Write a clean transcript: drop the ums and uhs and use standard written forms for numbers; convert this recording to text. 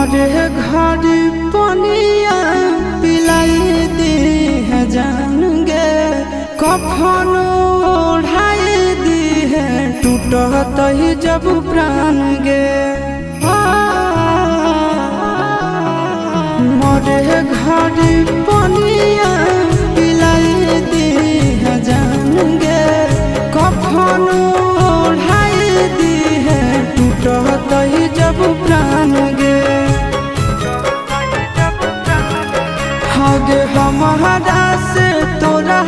मरे घर पनिया पिलाई दी है जान गे, कफन ओढ़ाई दी है टूटत ही जब प्राण गे। मरे घर पनिया पिलाई दी है जान गे, कफन ओढ़ाई दी है टूटत ही जब प्राण गे। हगे हमारा से तोरा